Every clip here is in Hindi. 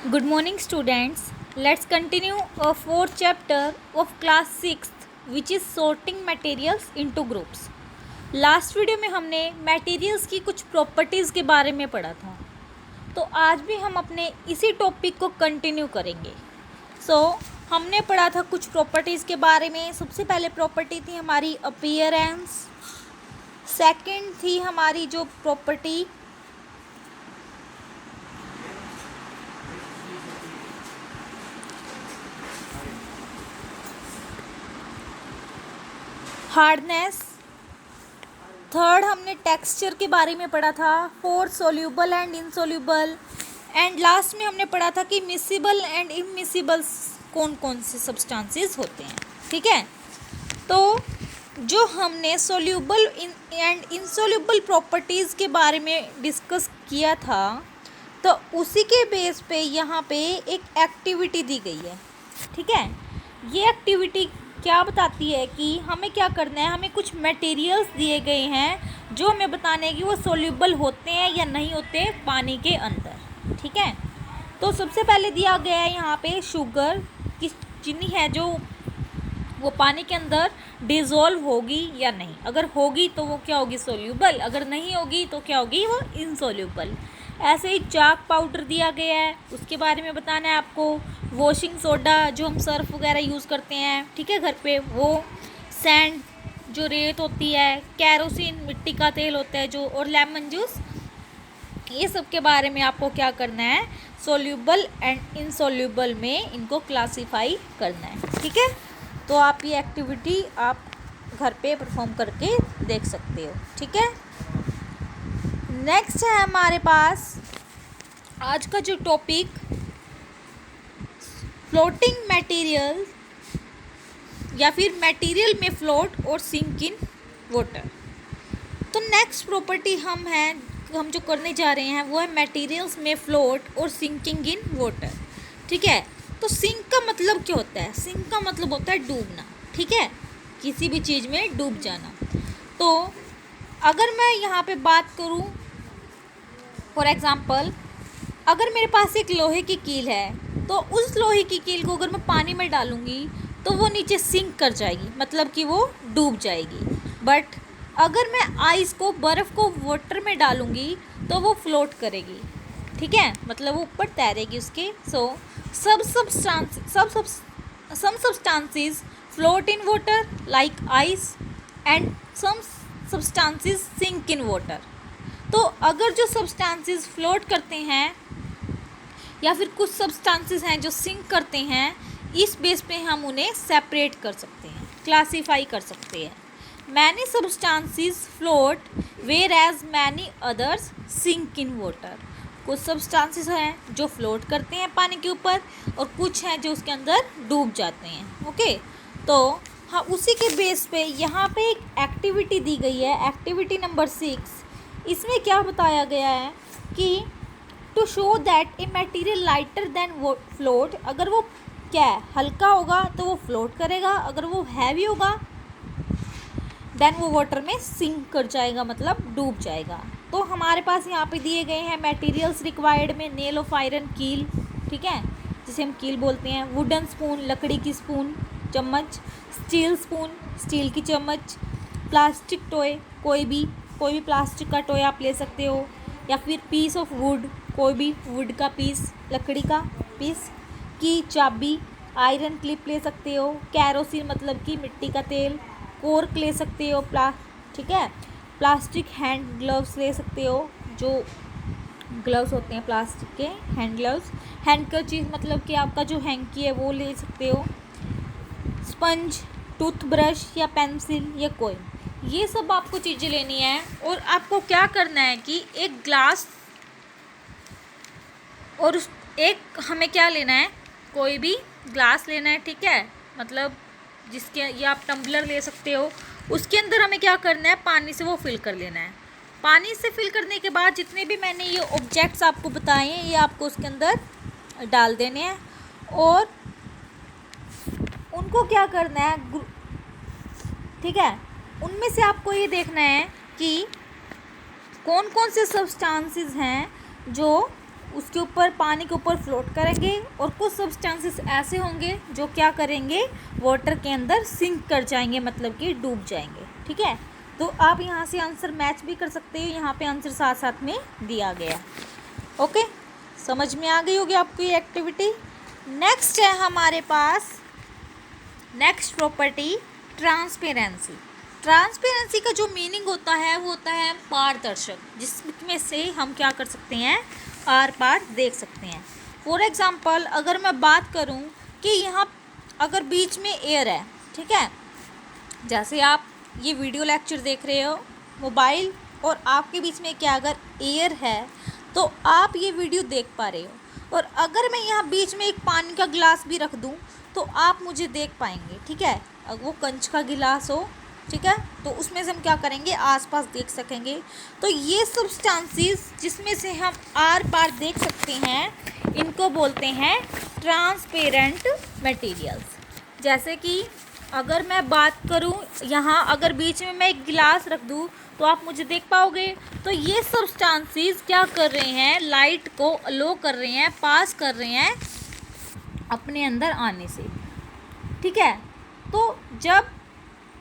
Good morning, students. Let's continue a fourth chapter of class 6th, which is sorting materials into groups. Last video में हमने मटेरियल्स की कुछ प्रॉपर्टीज़ के बारे में पढ़ा था, तो आज भी हम अपने इसी टॉपिक को कंटिन्यू करेंगे. हमने पढ़ा था कुछ प्रॉपर्टीज़ के बारे में. सबसे पहले प्रॉपर्टी थी हमारी अपीयरेंस. सेकंड थी हमारी जो प्रॉपर्टी हार्डनेस. थर्ड हमने टेक्सचर के बारे में पढ़ा था. Fourth soluble and insoluble. And last में हमने पढ़ा था कि मिसिबल एंड इमिसिबल कौन कौन से सब्सटेंसेस होते हैं. ठीक है, तो जो हमने सोल्यूबल एंड इनसोल्यूबल प्रॉपर्टीज़ के बारे में डिस्कस किया था, तो उसी के बेस पे यहाँ पे एक एक्टिविटी दी गई है. ठीक है, ये एक्टिविटी क्या बताती है कि हमें क्या करना है. हमें कुछ मटेरियल्स दिए गए हैं जो हमें बताने हैं कि वो सोल्यूबल होते हैं या नहीं होते पानी के अंदर. ठीक है, तो सबसे पहले दिया गया है यहाँ पे शुगर की चीनी है जो वो पानी के अंदर डिज़ोल्व होगी या नहीं. अगर होगी तो वो क्या होगी, सोल्यूबल. अगर नहीं होगी तो क्या होगी, वो इनसोल्यूबल. ऐसे ही चाक पाउडर दिया गया है, उसके बारे में बताना है आपको. वॉशिंग सोडा जो हम सर्फ वगैरह यूज़ करते हैं, ठीक है, घर पे, वो. सैंड जो रेत होती है, कैरोसिन मिट्टी का तेल होता है जो, और लेमन जूस. ये सब के बारे में आपको क्या करना है, सोल्यूबल एंड इनसोल्यूबल में इनको क्लासीफाई करना है. ठीक है, तो आप ये एक्टिविटी आप घर पे परफॉर्म करके देख सकते हो. ठीक है, नेक्स्ट है हमारे पास आज का जो टॉपिक, फ्लोटिंग मटेरियल या फिर मटेरियल में फ्लोट और सिंक इन वाटर. तो नेक्स्ट प्रॉपर्टी हम जो करने जा रहे हैं वो है मटेरियल्स में फ्लोट और सिंकिंग इन वाटर. ठीक है, तो सिंक का मतलब क्या होता है. सिंक का मतलब होता है डूबना. ठीक है, किसी भी चीज़ में डूब जाना. तो अगर मैं यहाँ पे बात करूँ, फॉर एग्ज़ाम्पल, अगर मेरे पास एक लोहे की कील है, तो उस लोहे की कील को अगर मैं पानी में डालूँगी तो वो नीचे सिंक कर जाएगी, मतलब कि वो डूब जाएगी. बट अगर मैं आइस को, बर्फ़ को वाटर में डालूँगी तो वो फ्लोट करेगी. ठीक है, मतलब वो ऊपर तैरेगी उसके. सम substances float in water like ice and some substances sink in water. तो अगर जो सब्सटेंसेस फ्लोट करते हैं या फिर कुछ सब्सटेंसेस हैं जो सिंक करते हैं, इस बेस पे हम उन्हें सेपरेट कर सकते हैं, क्लासीफाई कर सकते हैं. Many substances float whereas many others sink in water. कुछ सब्सटेंसेस हैं जो फ्लोट करते हैं पानी के ऊपर और कुछ हैं जो उसके अंदर डूब जाते हैं. ओके, तो हाँ, उसी के बेस पे यहाँ पे एक एक्टिविटी दी गई है, एक्टिविटी नंबर 6. इसमें क्या बताया गया है कि to show that a material lighter than float. अगर वो क्या है, हल्का होगा तो वो फ्लोट करेगा. अगर वो हैवी होगा देन वो वाटर में सिंक कर जाएगा, मतलब डूब जाएगा. तो हमारे पास यहाँ पे दिए गए हैं मटेरियल्स रिक्वायर्ड में. नेल ऑफ आयरन कील, ठीक है, जिसे हम कील बोलते हैं. वुडन स्पून, लकड़ी की स्पून, चम्मच. स्टील स्पून, स्टील की चम्मच. प्लास्टिक टॉय, कोई भी प्लास्टिक का टॉय आप ले सकते हो. या फिर पीस ऑफ वुड, कोई भी वुड का पीस, लकड़ी का पीस. की चाबी, आयरन क्लिप ले सकते हो. कैरोसिन मतलब कि मिट्टी का तेल. कोर्क ले सकते हो, ठीक है. प्लास्टिक हैंड ग्लव्स ले सकते हो, जो ग्लव्स होते हैं प्लास्टिक के, हैंड ग्लव्स. हैंडकरचीफ मतलब कि आपका जो हैंकी है वो ले सकते हो. स्पंज, टूथब्रश या पेंसिल या कोई, ये सब आपको चीज़ें लेनी है. और आपको क्या करना है कि एक ग्लास और एक हमें क्या लेना है, कोई भी ग्लास लेना है. ठीक है, मतलब जिसके, या आप टम्बलर ले सकते हो. उसके अंदर हमें क्या करना है, पानी से वो फिल कर लेना है. पानी से फिल करने के बाद जितने भी मैंने ये ऑब्जेक्ट्स आपको बताए हैं, ये आपको उसके अंदर डाल देने हैं. और उनको क्या करना है, ठीक है, उनमें से आपको ये देखना है कि कौन कौन से सब्सटेंसेस हैं जो उसके ऊपर, पानी के ऊपर फ्लोट करेंगे, और कुछ सब्सटेंसेस ऐसे होंगे जो क्या करेंगे, वाटर के अंदर सिंक कर जाएंगे, मतलब कि डूब जाएंगे। ठीक है, तो आप यहाँ से आंसर मैच भी कर सकते हो, यहाँ पे आंसर साथ साथ में दिया गया। ओके, समझ में आ गई होगी आपको ये एक्टिविटी। नेक्स्ट है हमारे पास, नेक्स्ट प्रॉपर्टी ट्रांसपेरेंसी। ट्रांसपेरेंसी का जो मीनिंग होता है वो होता है पारदर्शक, जिसमें से हम क्या कर सकते हैं, आर पार देख सकते हैं। फॉर एग्जांपल अगर मैं बात करूं कि यहाँ अगर बीच में एयर है, ठीक है, जैसे आप ये वीडियो लेक्चर देख रहे हो मोबाइल, और आपके बीच में क्या अगर एयर है तो आप ये वीडियो देख पा रहे हो, और अगर मैं यहाँ बीच में एक पानी का गिलास भी रख दूँ तो आप मुझे देख पाएंगे। ठीक है, अगर वो कंच का गिलास हो, ठीक है, तो उसमें से हम क्या करेंगे, आसपास देख सकेंगे। तो ये सब्सटेंसेस जिसमें से हम आर पार देख सकते हैं, इनको बोलते हैं ट्रांसपेरेंट मटेरियल्स। जैसे कि अगर मैं बात करूं, यहाँ अगर बीच में मैं एक गिलास रख दूं तो आप मुझे देख पाओगे। तो ये सब्सटेंसेस क्या कर रहे हैं, लाइट को अलो कर रहे हैं, पास कर रहे हैं अपने अंदर आने से। ठीक है, तो जब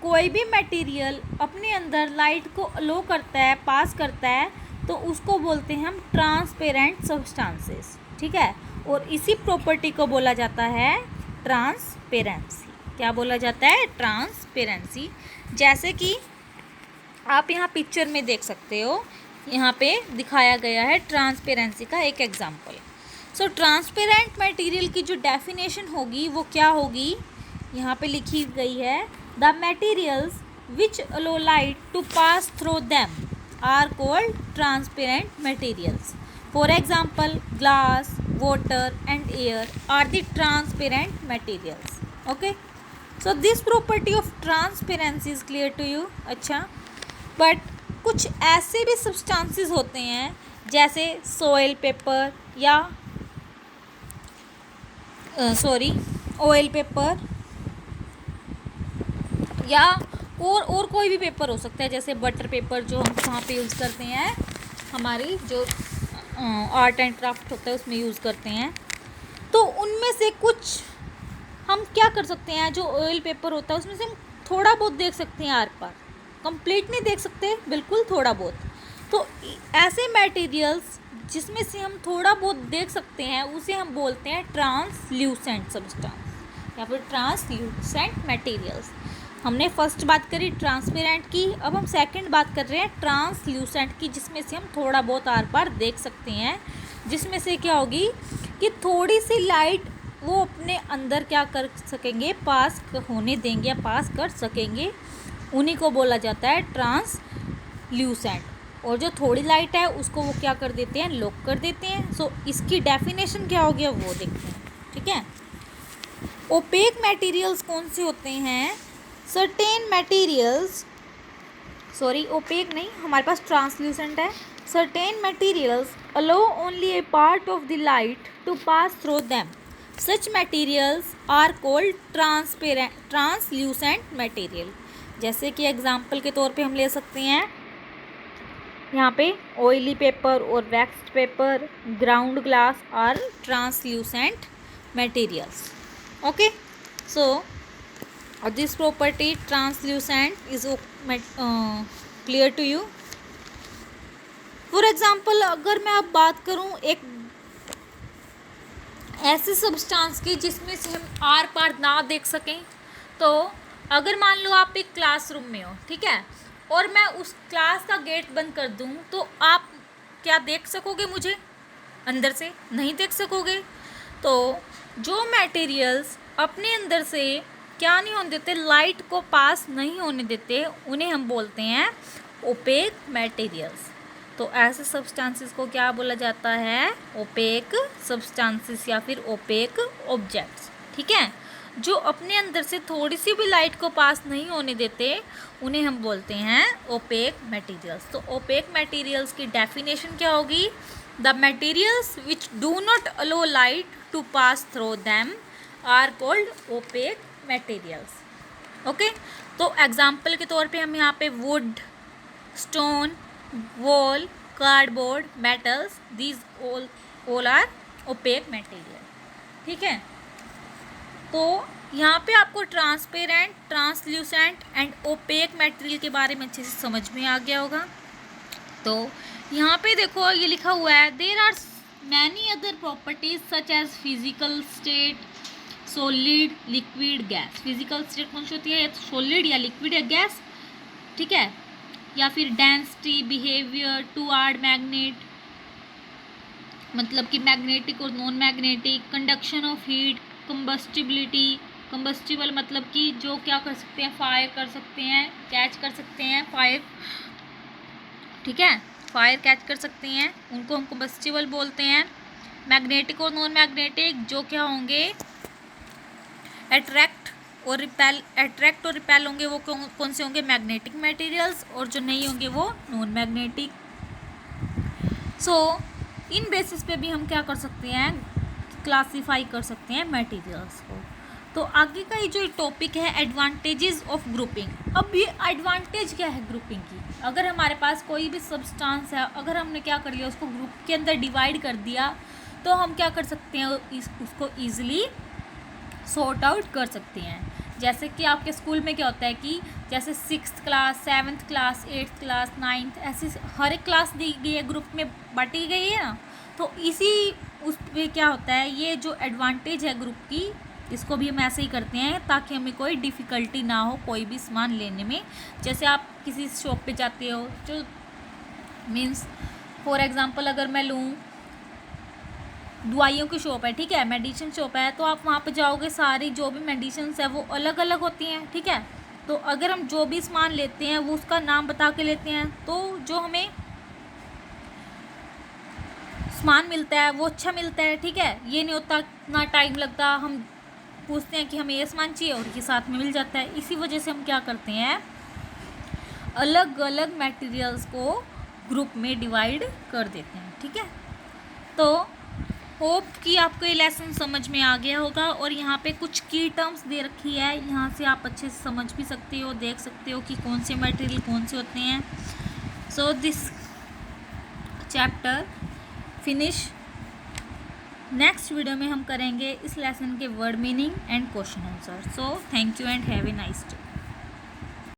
कोई भी मटेरियल अपने अंदर लाइट को अलो करता है, पास करता है, तो उसको बोलते हैं हम ट्रांसपेरेंट सब्सटेंसेस। ठीक है, और इसी प्रॉपर्टी को बोला जाता है ट्रांसपेरेंसी। क्या बोला जाता है, ट्रांसपेरेंसी। जैसे कि आप यहाँ पिक्चर में देख सकते हो, यहाँ पे दिखाया गया है ट्रांसपेरेंसी का एक एग्जाम्पल। सो ट्रांसपेरेंट मटेरियल की जो डेफिनेशन होगी वो क्या होगी, यहाँ पे लिखी गई है, the materials which allow light to pass through them are called transparent materials. For example glass, water and air are the transparent materials. Okay, so this property of transparency is clear to you. अच्छा, बट कुछ ऐसे भी सब्सटेंसेस होते हैं जैसे सॉइल पेपर या ऑयल पेपर, या और कोई भी पेपर हो सकता है, जैसे बटर पेपर जो हम वहाँ पे यूज़ करते हैं, हमारी जो आर्ट एंड क्राफ्ट होता है उसमें यूज़ करते हैं। तो उनमें से कुछ हम क्या कर सकते हैं, जो ऑयल पेपर होता है उसमें से हम थोड़ा बहुत देख सकते हैं आर पार, कंप्लीट नहीं देख सकते, बिल्कुल थोड़ा बहुत। तो ऐसे मटेरियल्स जिसमें से हम थोड़ा बहुत देख सकते हैं उसे हम बोलते हैं ट्रांसल्यूसेंट सब्सटेंस या फिर ट्रांसल्यूसेंट मटेरियल्स। हमने फर्स्ट बात करी ट्रांसपेरेंट की, अब हम सेकंड बात कर रहे हैं ट्रांसल्यूसेंट की, जिसमें से हम थोड़ा बहुत आर पार देख सकते हैं, जिसमें से क्या होगी कि थोड़ी सी लाइट वो अपने अंदर क्या कर सकेंगे, पास होने देंगे या पास कर सकेंगे, उन्हीं को बोला जाता है ट्रांसल्यूसेंट। और जो थोड़ी लाइट है उसको वो क्या कर देते हैं, लॉक कर देते हैं। सो इसकी डेफिनेशन क्या हो गया वो देखते हैं। ठीक है, ओपेक मटेरियल्स कौन से होते हैं, सर्टेन मटेरियल्स, सॉरी ओपेक नहीं, हमारे पास ट्रांसल्यूसेंट है। Certain materials allow only a part of the light to pass through them, such materials are called transparent translucent material. जैसे कि एग्जाम्पल के तौर पे हम ले सकते हैं यहाँ पे ऑयली पेपर और waxed paper, ground glass are translucent materials. Okay, so this property translucent is clear to you. For example अगर मैं अब बात करूँ एक ऐसे सब्सटेंस की जिसमें से हम आर पार ना देख सकें, तो अगर मान लो आप एक क्लासरूम में हो, ठीक है, और मैं उस क्लास का गेट बंद कर दूं तो आप क्या देख सकोगे, मुझे अंदर से नहीं देख सकोगे। तो जो मटेरियल्स अपने अंदर से क्या नहीं होने देते, लाइट को पास नहीं होने देते, उन्हें हम बोलते हैं ओपेक मटेरियल्स। तो ऐसे सब्सटेंसेस को क्या बोला जाता है, ओपेक सब्सटेंसेस या फिर ओपेक ऑब्जेक्ट्स। ठीक है, जो अपने अंदर से थोड़ी सी भी लाइट को पास नहीं होने देते, उन्हें हम बोलते हैं ओपेक मटेरियल्स। तो ओपेक मटेरियल्स की डेफिनेशन क्या होगी, the materials which do not allow light to pass through them are called opaque materials. Okay, तो एग्जाम्पल के तौर पे हम यहाँ पे wood, stone, wall, cardboard, metals, these all all are opaque material. ठीक है, तो यहाँ पे आपको transparent, translucent and opaque material के बारे में अच्छे से समझ में आ गया होगा। तो यहाँ पे देखो ये लिखा हुआ है, there are many other properties such as physical state, solid, liquid, gas. Physical state कौन सी होती है, सॉलिड या लिक्विड या गैस, ठीक है, या फिर डेंसिटी, बिहेवियर, टूवर्ड मैग्नेट, मतलब कि मैग्नेटिक और non magnetic, conduction of heat, combustibility, combustible मतलब कि जो क्या कर सकते हैं, फायर कर सकते हैं, कैच कर सकते हैं फायर, ठीक है, फायर कैच कर सकते हैं, उनको हम कंबस्टिबल बोलते हैं। मैग्नेटिक और नॉन मैग्नेटिक जो क्या होंगे, अट्रैक्ट और रिपेल होंगे, वो कौन से होंगे, मैग्नेटिक मटेरियल्स, और जो नहीं होंगे वो नॉन मैग्नेटिक। सो इन बेसिस पे भी हम क्या कर सकते हैं, क्लासीफाई कर सकते हैं मटेरियल्स को। तो आगे का ये जो टॉपिक है एडवांटेजेस ऑफ ग्रुपिंग। अब ये एडवांटेज क्या है ग्रुपिंग की, अगर हमारे पास कोई भी सब्सटेंस है, अगर हमने क्या कर लिया, उसको ग्रुप के अंदर डिवाइड कर दिया, तो हम क्या कर सकते हैं, उसको ईजिली सॉर्ट आउट कर सकते हैं। जैसे कि आपके स्कूल में क्या होता है कि जैसे 6th class, 7th class, 8th class, 9th, ऐसी हर एक क्लास दी गई है, ग्रुप में बांटी गई है ना। तो इसी उस पे क्या होता है, ये जो एडवांटेज है ग्रुप की, इसको भी हम ऐसे ही करते हैं ताकि हमें कोई डिफ़िकल्टी ना हो कोई भी सामान लेने में। जैसे आप किसी शॉप पे जाते हो, जो मीन्स फॉर एग्ज़ाम्पल अगर मैं लूँ, दवाइयों की शॉप है, ठीक है, मेडिसिन शॉप है, तो आप वहाँ पे जाओगे, सारी जो भी मेडिसिन है वो अलग अलग होती हैं, ठीक है। तो अगर हम जो भी सामान लेते हैं वो उसका नाम बता के लेते हैं, तो जो हमें सामान मिलता है वो अच्छा मिलता है, ठीक है। ये नहीं होता ना टाइम लगता, हम पूछते हैं कि हमें ये सामान चाहिए और ये साथ में मिल जाता है। इसी वजह से हम क्या करते हैं, अलग अलग मटेरियल्स को ग्रुप में डिवाइड कर देते हैं, ठीक है। तो होप कि आपको ये लेसन समझ में आ गया होगा, और यहाँ पे कुछ की टर्म्स दे रखी है, यहाँ से आप अच्छे से समझ भी सकते हो, देख सकते हो कि कौन से मटेरियल कौन से होते हैं। So this chapter finish. Next video में हम करेंगे इस लेसन के word meaning and question answer. So thank you and have a nice day.